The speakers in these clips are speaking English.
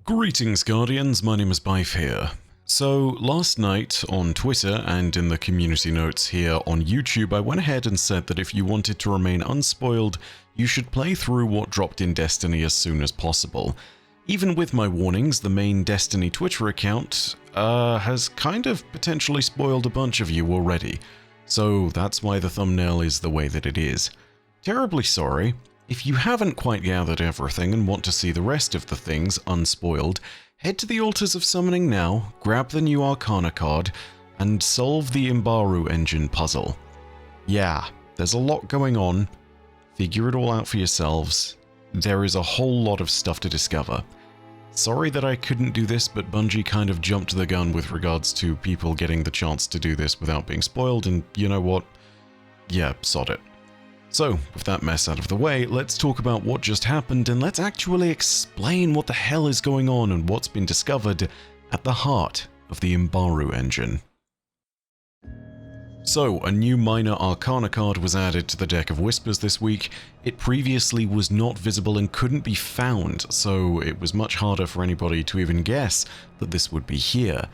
Greetings, Guardians, my name is Bife here. So, last night on Twitter and in the community notes here on YouTube, I went ahead and said that if you wanted to remain unspoiled, you should play through what dropped in Destiny as soon as possible. Even with my warnings, the main Destiny Twitter account has kind of potentially spoiled a bunch of you already, so that's why the thumbnail is the way that it is. Terribly sorry. If you haven't quite gathered everything and want to see the rest of the things unspoiled, head to the Altars of Summoning now, grab the new Arcana card, and solve the Imbaru engine puzzle. Yeah, there's a lot going on. Figure it all out for yourselves. There is a whole lot of stuff to discover. Sorry that I couldn't do this, but Bungie kind of jumped the gun with regards to people getting the chance to do this without being spoiled, and you know what? Yeah, sod it. So, with that mess out of the way, let's talk about what just happened and let's actually explain what the hell is going on and what's been discovered at the heart of the Imbaru engine. So, a new minor Arcana card was added to the Deck of Whispers this week. It previously was not visible and couldn't be found, so it was much harder for anybody to even guess that this would be here.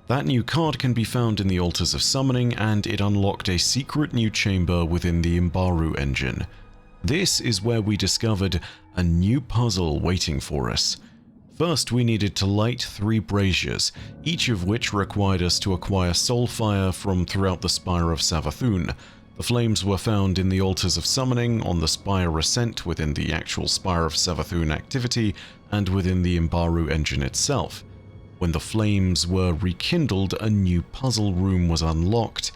That new card can be found in the Altars of Summoning, and it unlocked a secret new chamber within the Imbaru engine. This is where we discovered a new puzzle waiting for us. First, we needed to light 3 braziers, each of which required us to acquire soulfire from throughout the Spire of Savathûn. The flames were found in the Altars of Summoning, on the Spire Ascent within the actual Spire of Savathûn activity, and within the Imbaru engine itself. When the flames were rekindled, a new puzzle room was unlocked,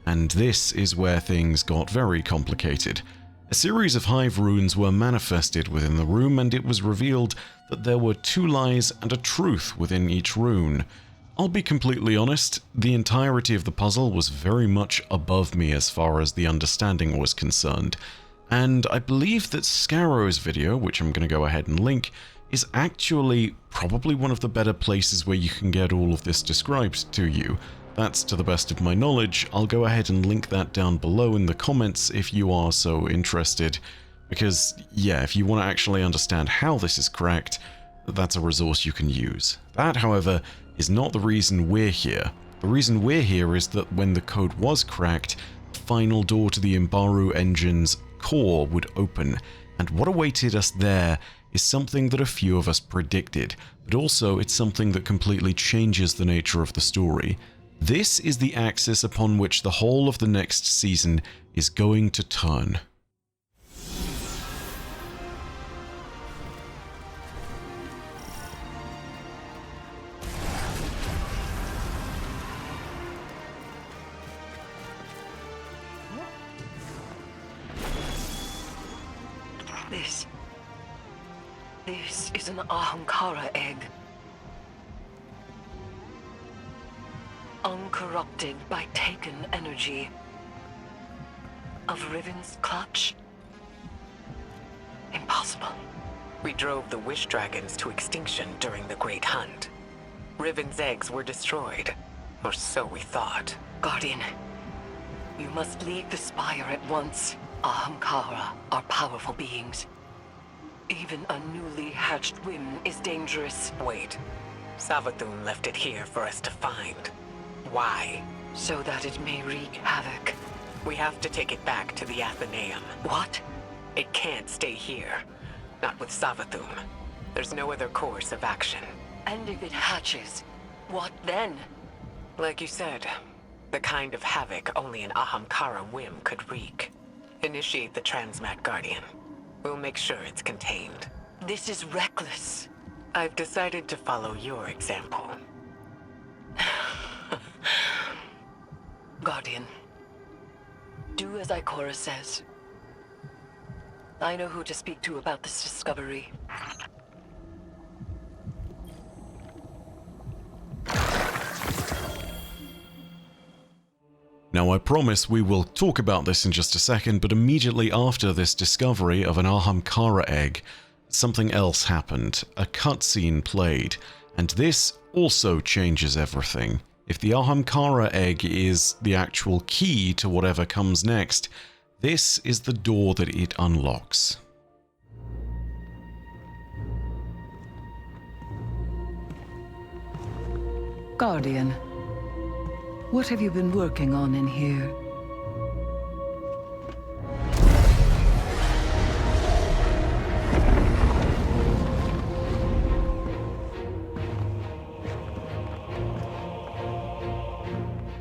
and this is where things got very complicated. A series of hive runes were manifested within the room, and it was revealed that there were 2 lies and a truth within each rune. I'll be completely honest, the entirety of the puzzle was very much above me as far as the understanding was concerned, and I believe that Scarrow's video, which I'm going to go ahead and link, is actually probably one of the better places where you can get all of this described to you. That's to the best of my knowledge. I'll go ahead and link that down below in the comments if you are so interested, because yeah, if you want to actually understand how this is cracked, that's a resource you can use. That, however, is not the reason we're here. The reason we're here is that when the code was cracked, the final door to the Imbaru engine's core would open, and what awaited us there is something that a few of us predicted, but also it's something that completely changes the nature of the story. This is the axis upon which the whole of the next season is going to turn. This is an Ahamkara egg. Uncorrupted by taken energy. Of Riven's clutch? Impossible. We drove the Wish Dragons to extinction during the Great Hunt. Riven's eggs were destroyed, or so we thought. Guardian, you must leave the Spire at once. Ahamkara are powerful beings. Even a newly hatched whim is dangerous. Wait. Savathûn left it here for us to find. Why? So that it may wreak havoc. We have to take it back to the Athenaeum. What? It can't stay here. Not with Savathûn. There's no other course of action. And if it hatches, what then? Like you said, the kind of havoc only an Ahamkara whim could wreak. Initiate the Transmat Guardian. We'll make sure it's contained. This is reckless. I've decided to follow your example. Guardian, do as Ikora says. I know who to speak to about this discovery. Now, I promise we will talk about this in just a second, but immediately after this discovery of an Ahamkara egg, something else happened. A cutscene played, and this also changes everything. If the Ahamkara egg is the actual key to whatever comes next, this is the door that it unlocks. Guardian, what have you been working on in here?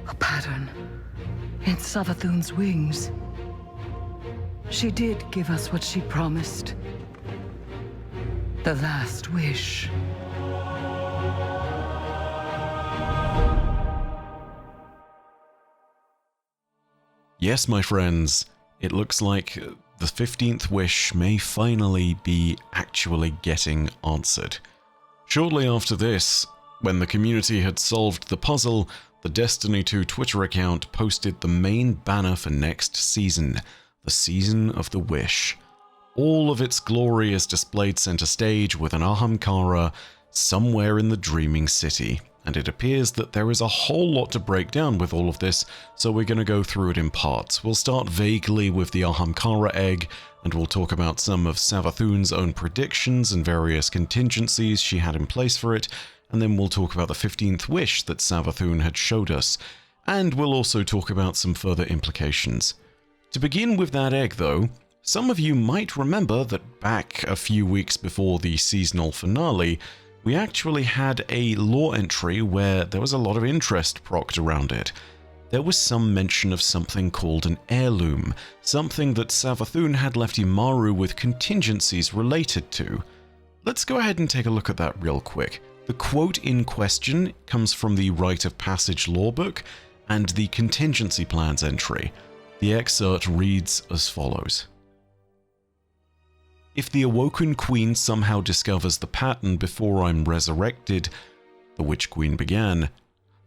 A pattern in Savathun's wings. She did give us what she promised. The last wish. Yes, my friends, it looks like the 15th wish may finally be actually getting answered. Shortly after this, when the community had solved the puzzle, the Destiny 2 Twitter account posted the main banner for next season, the Season of the Wish. All of its glory is displayed center stage with an Ahamkara somewhere in the Dreaming City. And it appears that there is a whole lot to break down with all of this, so we're going to go through it in parts. We'll start vaguely with the Ahamkara egg, and we'll talk about some of Savathun's own predictions and various contingencies she had in place for it, and then we'll talk about the 15th wish that Savathun had showed us, and we'll also talk about some further implications. To begin with that egg though, some of you might remember that back a few weeks before the seasonal finale, we actually had a lore entry where there was a lot of interest procced around it. There was some mention of something called an heirloom, something that Savathun had left Imaru with contingencies related to. Let's go ahead and take a look at that real quick. The quote in question comes from the Rite of Passage lorebook and the contingency plans entry. The excerpt reads as follows. If the Awoken Queen somehow discovers the pattern before I'm resurrected, the Witch Queen began,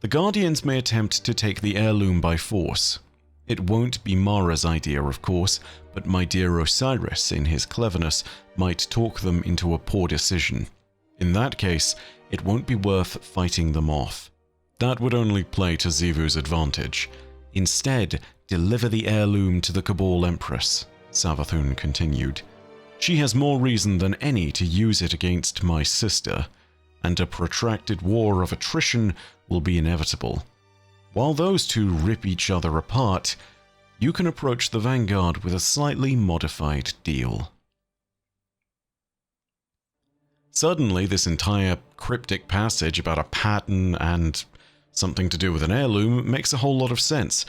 the Guardians may attempt to take the heirloom by force. It won't be Mara's idea, of course, but my dear Osiris, in his cleverness, might talk them into a poor decision. In that case, it won't be worth fighting them off. That would only play to Xivu's advantage. Instead, deliver the heirloom to the Cabal Empress, Savathun continued. She has more reason than any to use it against my sister, and a protracted war of attrition will be inevitable. While those two rip each other apart, you can approach the Vanguard with a slightly modified deal. Suddenly, this entire cryptic passage about a pattern and something to do with an heirloom makes a whole lot of sense.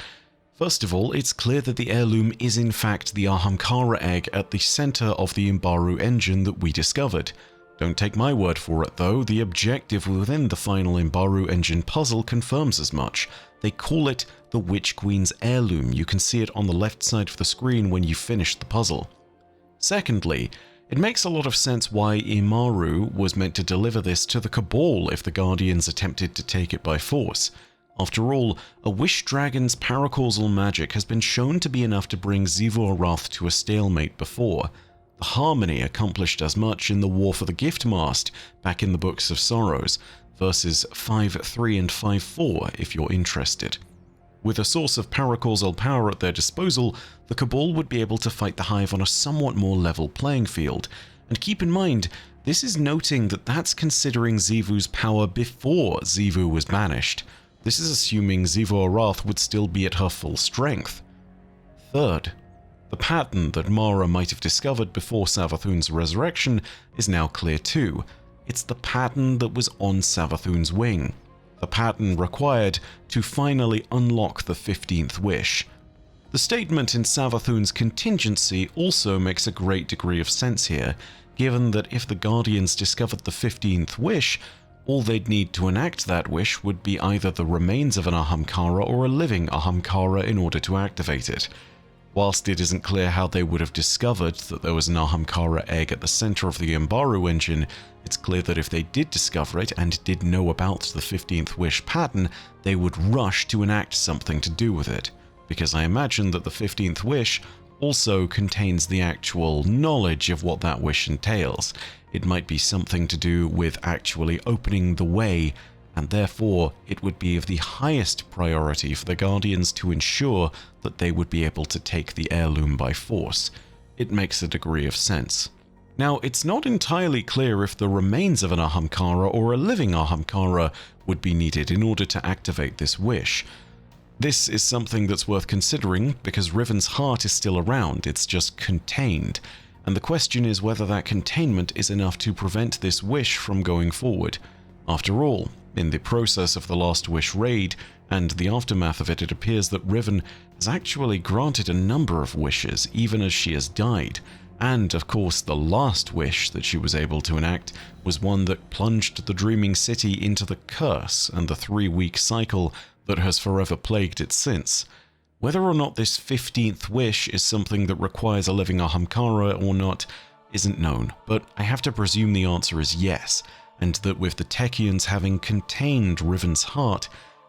First of all, it's clear that the heirloom is in fact the Ahamkara egg at the center of the Imbaru engine that we discovered. Don't take my word for it though, the objective within the final Imbaru engine puzzle confirms as much. They call it the Witch Queen's heirloom. You can see it on the left side of the screen when you finish the puzzle. Secondly, it makes a lot of sense why Imaru was meant to deliver this to the Cabal if the Guardians attempted to take it by force. After all, a Wish Dragon's paracausal magic has been shown to be enough to bring Xivu Arath to a stalemate before. The Harmony accomplished as much in the War for the Giftmast back in the Books of Sorrows, verses 5.3 and 5.4 if you're interested. With a source of paracausal power at their disposal, the Cabal would be able to fight the Hive on a somewhat more level playing field. And keep in mind, this is noting that that's considering Xivu's power before Xivu was banished. This is assuming Xivu Arath would still be at her full strength. Third, the pattern that Mara might have discovered before Savathun's resurrection is now clear too. It's the pattern that was on Savathun's wing. The pattern required to finally unlock the 15th wish. The statement in Savathun's contingency also makes a great degree of sense here, given that if the Guardians discovered the 15th wish, all they'd need to enact that wish would be either the remains of an Ahamkara or a living Ahamkara in order to activate it. Whilst it isn't clear how they would have discovered that there was an Ahamkara egg at the center of the Imbaru engine, it's clear that if they did discover it and did know about the 15th wish pattern, they would rush to enact something to do with it, because I imagine that the 15th wish also contains the actual knowledge of what that wish entails. It might be something to do with actually opening the way, and therefore it would be of the highest priority for the Guardians to ensure that they would be able to take the heirloom by force. It makes a degree of sense. Now, it's not entirely clear if the remains of an Ahamkara or a living Ahamkara would be needed in order to activate this wish. This is something that's worth considering because Riven's heart is still around, it's just contained, and the question is whether that containment is enough to prevent this wish from going forward. After all, in the process of the Last Wish raid and the aftermath of it, it appears that Riven has actually granted a number of wishes even as she has died. And, of course, the last wish that she was able to enact was one that plunged the Dreaming City into the curse and the 3-week cycle that has forever plagued it since. Whether or not this 15th wish is something that requires a living Ahamkara or not isn't known, but I have to presume the answer is yes, and that with the Techeuns having contained Riven's heart,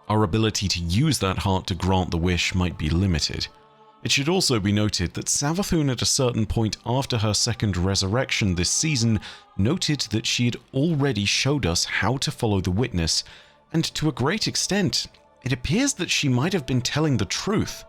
our ability to use that heart to grant the wish might be limited. It should also be noted that Savathun at a certain point after her second resurrection this season noted that she had already showed us how to follow the witness, and to a great extent, it appears that she might have been telling the truth.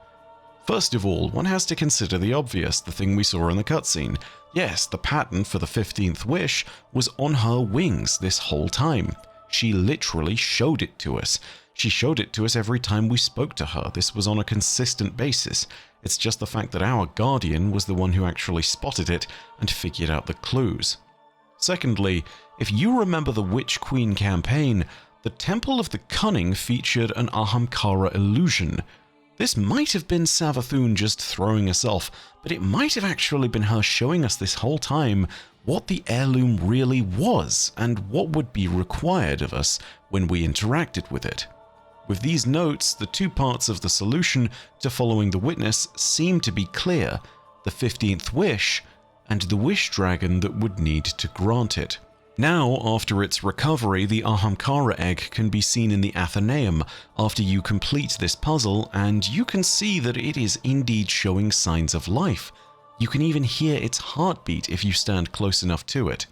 First of all, one has to consider the obvious, the thing we saw in the cutscene. Yes, the pattern for the 15th wish was on her wings this whole time. She literally showed it to us. She showed it to us every time we spoke to her. This was on a consistent basis. It's just the fact that our Guardian was the one who actually spotted it and figured out the clues. Secondly, if you remember the Witch Queen campaign, the Temple of the Cunning featured an Ahamkara illusion. This might have been Savathun just throwing us off, but it might have actually been her showing us this whole time what the heirloom really was and what would be required of us when we interacted with it. With these notes, the two parts of the solution to following the witness seem to be clear: the 15th wish and the wish dragon that would need to grant it. Now, after its recovery, the Ahamkara egg can be seen in the Athenaeum after you complete this puzzle, and you can see that it is indeed showing signs of life. You can even hear its heartbeat if you stand close enough to it.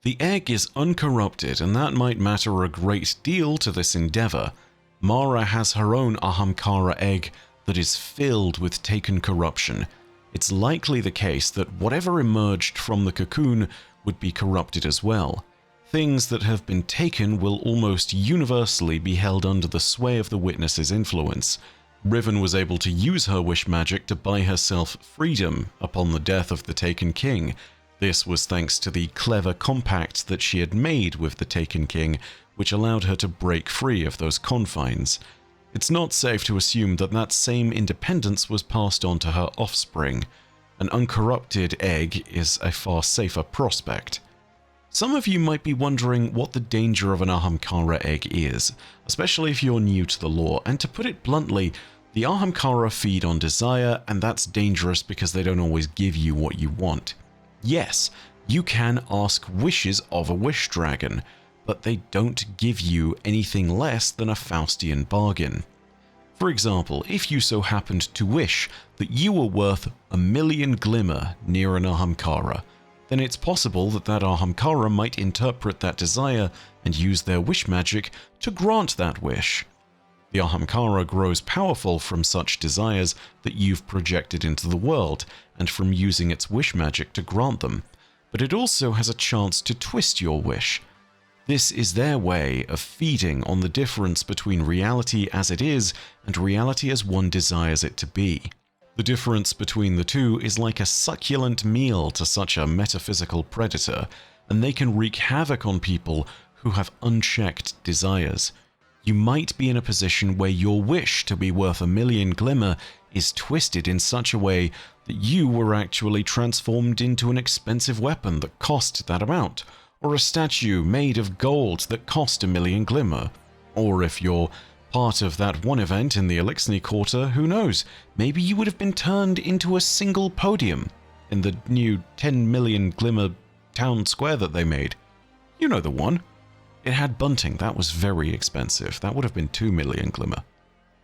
The egg is uncorrupted, and that might matter a great deal to this endeavor. Mara has her own Ahamkara egg that is filled with taken corruption. It's likely the case that whatever emerged from the cocoon would be corrupted as well. Things that have been taken will almost universally be held under the sway of the witness's influence. Riven was able to use her wish magic to buy herself freedom upon the death of the Taken King. This was thanks to the clever compact that she had made with the Taken King, which allowed her to break free of those confines. It's not safe to assume that that same independence was passed on to her offspring. An uncorrupted egg is a far safer prospect. Some of you might be wondering what the danger of an Ahamkara egg is, especially if you're new to the lore, and to put it bluntly, the Ahamkara feed on desire, and that's dangerous because they don't always give you what you want. Yes, you can ask wishes of a wish dragon, but they don't give you anything less than a Faustian bargain. For example, if you so happened to wish that you were worth 1,000,000 glimmer near an Ahamkara, then it's possible that that Ahamkara might interpret that desire and use their wish magic to grant that wish. The Ahamkara grows powerful from such desires that you've projected into the world, and from using its wish magic to grant them, but it also has a chance to twist your wish. This is their way of feeding on the difference between reality as it is and reality as one desires it to be. The difference between the two is like a succulent meal to such a metaphysical predator, and they can wreak havoc on people who have unchecked desires. You might be in a position where your wish to be worth 1,000,000 glimmer is twisted in such a way that you were actually transformed into an expensive weapon that cost that amount, or a statue made of gold that cost 1,000,000 glimmer. Or if you're part of that one event in the Elixni Quarter, who knows, maybe you would have been turned into a single podium in the new 10,000,000 glimmer town square that they made. You know the one. It had bunting, that was very expensive. That would have been 2,000,000 glimmer.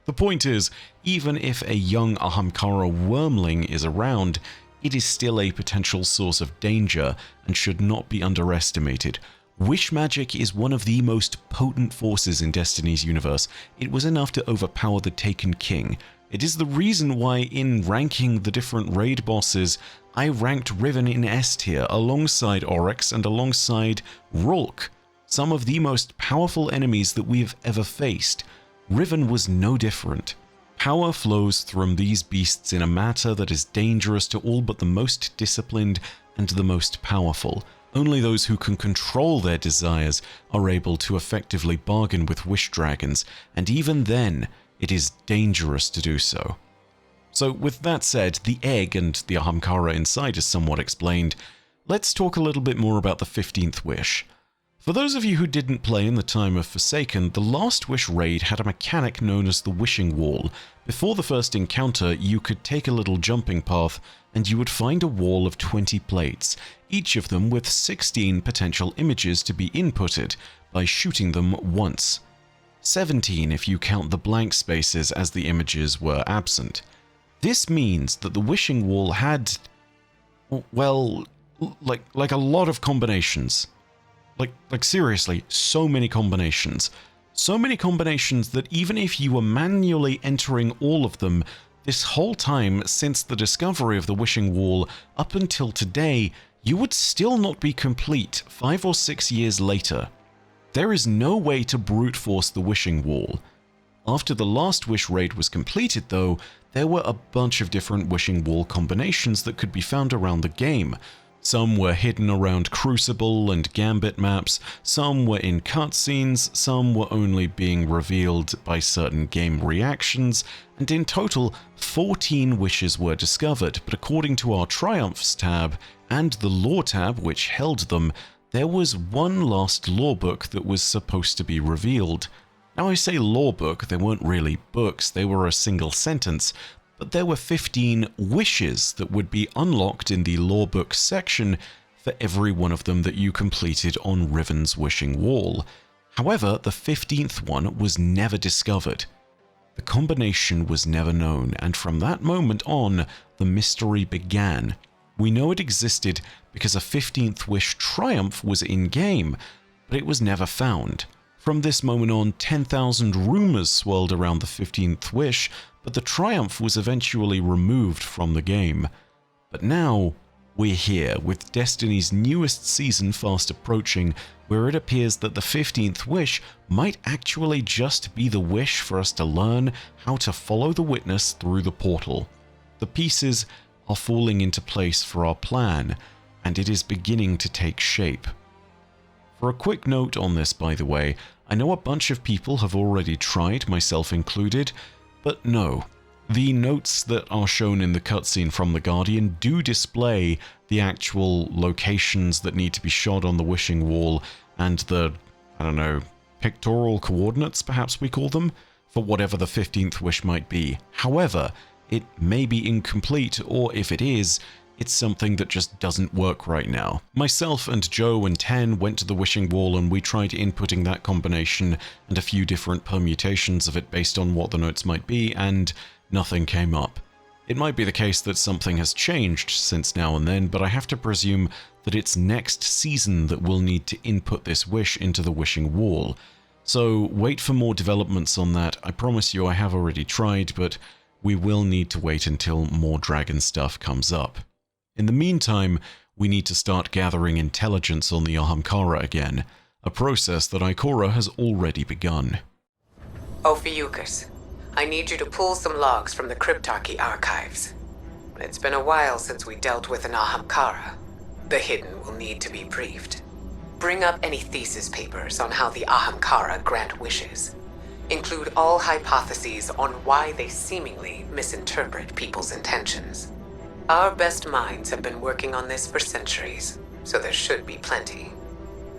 The point is, even if a young Ahamkara wormling is around, it is still a potential source of danger and should not be underestimated. Wish magic is one of the most potent forces in Destiny's universe. It was enough to overpower the Taken King. It is the reason why in ranking the different raid bosses, I ranked Riven in S tier alongside Oryx and alongside Rulk, some of the most powerful enemies that we have ever faced. Riven was no different. Power flows from these beasts in a matter that is dangerous to all but the most disciplined and the most powerful. Only those who can control their desires are able to effectively bargain with wish dragons, and even then, it is dangerous to do so. So with that said, the egg and the Ahamkara inside is somewhat explained. Let's talk a little bit more about the 15th wish. For those of you who didn't play in the time of Forsaken, the Last Wish raid had a mechanic known as the Wishing Wall. Before the first encounter, you could take a little jumping path and you would find a wall of 20 plates, each of them with 16 potential images to be inputted by shooting them once. 17 if you count the blank spaces as the images were absent. This means that the Wishing Wall had, well, like a lot of combinations. Like seriously, so many combinations. So many combinations that even if you were manually entering all of them, this whole time since the discovery of the Wishing Wall up until today, you would still not be complete 5 or 6 years later. There is no way to brute force the Wishing Wall. After the Last Wish raid was completed though, there were a bunch of different Wishing Wall combinations that could be found around the game. Some were hidden around Crucible and Gambit maps, some were in cutscenes, some were only being revealed by certain game reactions, and in total, 14 wishes were discovered, but according to our Triumphs tab and the Lore tab which held them, there was one last lore book that was supposed to be revealed. Now I say lore book, they weren't really books, they were a single sentence, but there were 15 wishes that would be unlocked in the lore book section for every one of them that you completed on Riven's Wishing Wall. However, the 15th one was never discovered. The combination was never known, and from that moment on, the mystery began. We know it existed because a 15th Wish Triumph was in-game, but it was never found. From this moment on, 10,000 rumors swirled around the 15th Wish, but the Triumph was eventually removed from the game. But now, we're here, with Destiny's newest season fast approaching, where it appears that the 15th Wish might actually just be the wish for us to learn how to follow the witness through the portal. The pieces are falling into place for our plan, and it is beginning to take shape. For a quick note on this, by the way, I know a bunch of people have already tried, myself included, but no. The notes that are shown in the cutscene from The Guardian do display the actual locations that need to be shot on the Wishing Wall and the, I don't know, pictorial coordinates, perhaps we call them, for whatever the 15th wish might be. However, it may be incomplete, or if it is, it's something that just doesn't work right now. Myself and Joe and Ten went to the Wishing Wall and we tried inputting that combination and a few different permutations of it based on what the notes might be, and nothing came up. It might be the case that something has changed since now and then, but I have to presume that it's next season that we'll need to input this wish into the Wishing Wall. So wait for more developments on that. I promise you I have already tried, but we will need to wait until more dragon stuff comes up. In the meantime, we need to start gathering intelligence on the Ahamkara again, a process that Ikora has already begun. Ophiuchus, I need you to pull some logs from the Cryptarchy archives. It's been a while since we dealt with an Ahamkara. The Hidden will need to be briefed. Bring up any thesis papers on how the Ahamkara grant wishes. Include all hypotheses on why they seemingly misinterpret people's intentions. Our best minds have been working on this for centuries, so there should be plenty.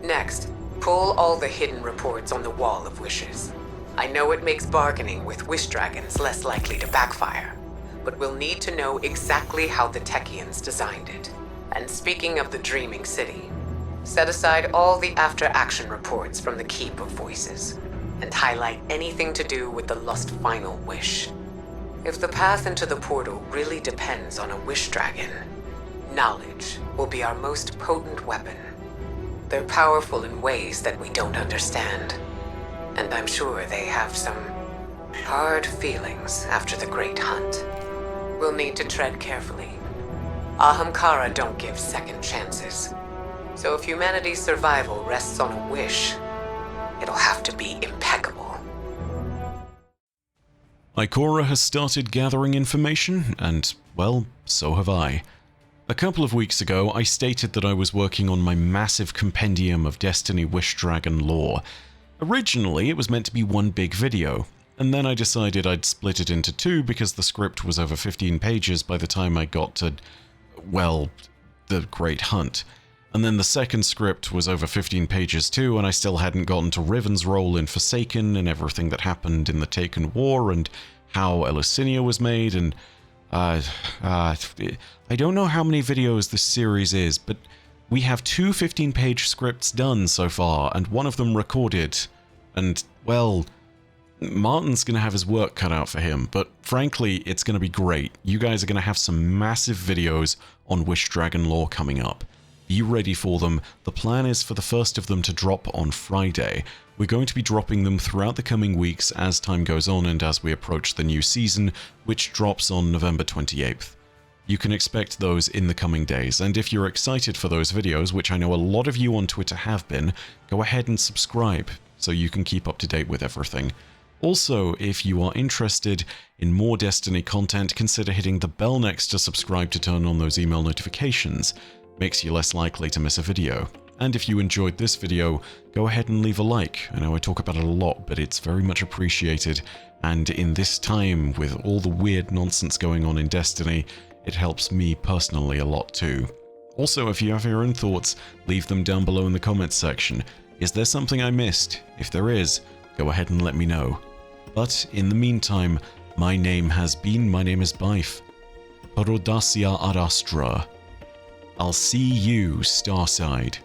Next, pull all the hidden reports on the Wall of Wishes. I know it makes bargaining with wish dragons less likely to backfire, but we'll need to know exactly how the Techeuns designed it. And speaking of the Dreaming City, set aside all the after-action reports from the Keep of Voices, and highlight anything to do with the Lost Final Wish. If the path into the portal really depends on a wish dragon, knowledge will be our most potent weapon. They're powerful in ways that we don't understand. And I'm sure they have some hard feelings after the Great Hunt. We'll need to tread carefully. Ahamkara don't give second chances. So if humanity's survival rests on a wish, it'll have to be impeccable. Ikora has started gathering information, and, well, so have I. A couple of weeks ago, I stated that I was working on my massive compendium of Destiny Wish Dragon lore. Originally, it was meant to be one big video, and then I decided I'd split it into two because the script was over 15 pages by the time I got to, well, the Great Hunt. And then the second script was over 15 pages too, and I still hadn't gotten to Riven's role in Forsaken and everything that happened in the Taken War and how Eleusinia was made, and I don't know how many videos this series is, but we have two 15-page scripts done so far, and one of them recorded. And, well, Martin's going to have his work cut out for him, but frankly, it's going to be great. You guys are going to have some massive videos on Wish Dragon lore coming up. Be ready for them. The plan is for the first of them to drop on Friday. We're going to be dropping them throughout the coming weeks as time goes on and as we approach the new season, which drops on November 28th. You can expect those in the coming days, and if you're excited for those videos, which I know a lot of you on Twitter have been, go ahead and subscribe so you can keep up to date with everything. Also, if you are interested in more Destiny content, consider hitting the bell next to subscribe to turn on those email notifications. Makes you less likely to miss a video. And if you enjoyed this video, go ahead and leave a like. I know I talk about it a lot, but it's very much appreciated, and in this time, with all the weird nonsense going on in Destiny, it helps me personally a lot too. Also, if you have your own thoughts, leave them down below in the comments section. Is there something I missed? If there is, go ahead and let me know. But in the meantime, my name is Bife. Parodasia Arastra. I'll see you, Starside.